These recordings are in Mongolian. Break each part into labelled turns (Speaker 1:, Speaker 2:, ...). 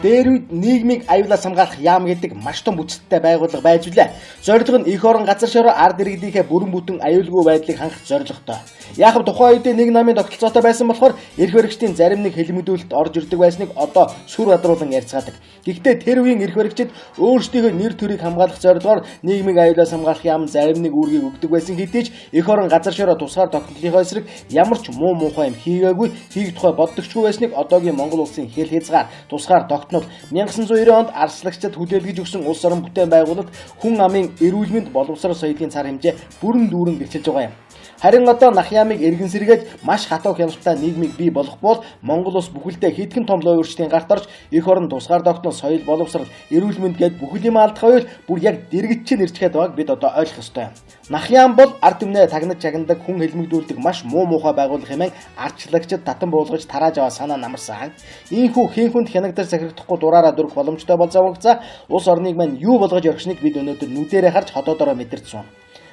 Speaker 1: дээр үед нийгмийг аюулаас хамгаалах яам гэдэг маш том бүтэцтэй байгууллага байж билээ. Зорилго нь эх орон газар шороо ард иргэдийнхээ бүрэн бүтэн аюулгүй байдлыг хангах зорилготой. Яг нь тухайн үед нэг намын тогтолцоотой байсан болохоор эрх баригчдын зарим нэг хэлмэдүүлэлт орж ирдэг байсныг одоо сүр бадруулан ярьцгаадаг. Гэхдээ тэр үеийн эрх баригчид өөрсдийнхөө нэр төрийг хамгаалах зорилгоор нийгмийг аюулаас хамгаалах яам зарим нэг үүргийг өгдөг байсан хэдий ч эх орон газар шороо тусгаар тогтнолынхоо эсрэг ямар ч муу муухай юм хийгээгүй, хийх тухай боддогчгүй байсныг одоогийн Монгол улсын хэл хязгаар тусгаар тогтнол 1990 онд арчлагчдад хүлээлгэж өгсөн улс орон бүтээн байгуулалт хүн амын эрүүл мэнд боловсрол соёлын цар хэмжээ бүрэн дүүрэн гэрчилж байгаа юм. Харин одоо нах ямыг эргэн сэргээж маш хатуу хяналттай нийгмийг бий болгох бол Монгол улс бүхэлдээ хэдхэн том өөрчлөлтийн гарт орж эх орон тусгаар тогтнол соёл боловсрол эрүүл мэнд гээд бүхэл юм алдах байвал бүр яг дэргэжчэн ирчгээд байгааг бид одоо ойлгох ёстой юм. Нах ям бол ард түмнээ тагнаж чагнадаг хүн хэлмэгдүүлдэг маш муу муухай байгууллага хэмээн арчлагчид татан буулгаж тарааж аваа санаа намарсан. Ийхүү хинхүнд хянагдаж захирагдахгүй дураараа дүрх боломжтой бол завгцаа улс орныг мань юу болгож орхиныг бид өнөөдөр нүдэрээ харж хотоодороо мэдэрч байна.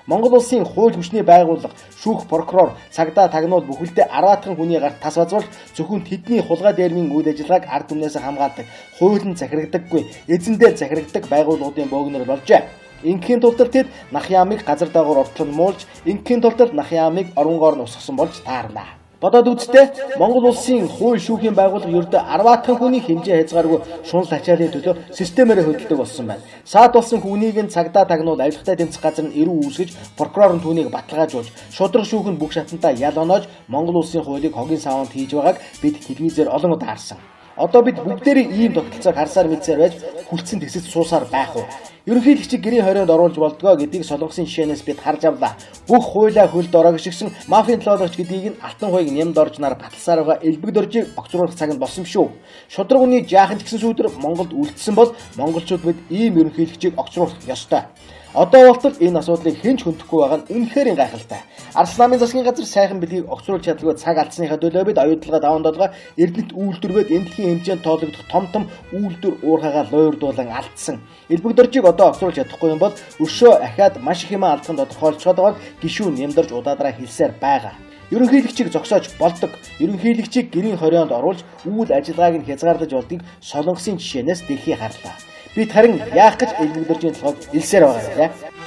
Speaker 1: Монгол улсын хууль хүчний байгууллага, шүүх прокурор, цагдаа тагнуул бүхэлдээ 10-аад хүний гарт тас базуулж зөвхөн тэдний хулгай дээрмийн үйл ажиллагааг ард түмнээс хамгаалдаг, хуулинд захирагддаггүй, эзэндээ захирагддаг байгууллагуудын бөөгнөр болжээ. Ингийн тулд тэд нах ямыг газар дагуур орчлон муулж, ингийн тулд нах ямыг оронгоор нь усгасан болж таарлаа. Бодоод үзтээ Монгол улсын хууль шүүхийн байгууллага ердөө 10-аад хүний хэмжээ хязгааргүй шунал ачааллын төлөө системээр хөдөлдөг болсон байна. Саад болсон хүнийг нь цагдаа тагнуул авилгатай тэмцэх газар нь эрүү үүсгэж, прокурор нь түүнийг баталгаажуулж, шудраг шүүх нь бүх шатантаа ял оноож Монгол улсын хуулийг хогийн саванд хийж байгааг бид телевизээр олон удаа харсан. Одоо бид бүгдээрээ ийм тогтолцоог харсаар мэдсээр байж хүлцэн тэсэж суусаар байх уу? Ерөнхийлөгчийг гэрийн хорионд оруулж болдгоо гэдгийг солонгосын жишээнээс бид харж авлаа. Бүх хуулиа хөлд ороо гიშгсэн мафийн төлөөлөгч гэдгийг нь алтан хуйг нямд орж нар баталсаар байгаа элбэг доржийг огцруулах цаг нь болсон шүү. Шудраг үний жаахан ч гэсэн сүүдэр Монголд үлдсэн бол монголчууд бид ийм ерөнхийлөгчийг огцруулах ёстой. Одоо болтол энэ асуудлыг хэн ч хөндөхгүй байгаа нь үнэхээр гайхалтай. Арс намын засгийн газар сайхан бэлгийг огцруулж чадлагүй цаг алдсныхаа төлөө бид оюутлага даван долгоо эрдэнэт үйлдвэргээд энэ дэлхийн хэмжээнд тоологдох том үйлдвэр уурхагаа лойрдуулан алдсан. Элбэг доржийг одоо огцруулж чадахгүй юм бол өшөө ахаад маш их юм алдсан тодорхойлцоод байгааг гишүүн нямдарж удаадраа хэлсээр байгаа. Ерөнхийлөгчийг зогсоож болдог. Ерөнхийлөгчийг гэрийн хорионд оруулж үйл ажиллагааг нь хязгаарлаж болдгийг солонгосын жишээнээс дэлхий харлаа. Бид харин яах гэж элбэг доржийн толгойг илсээр байгаа юм.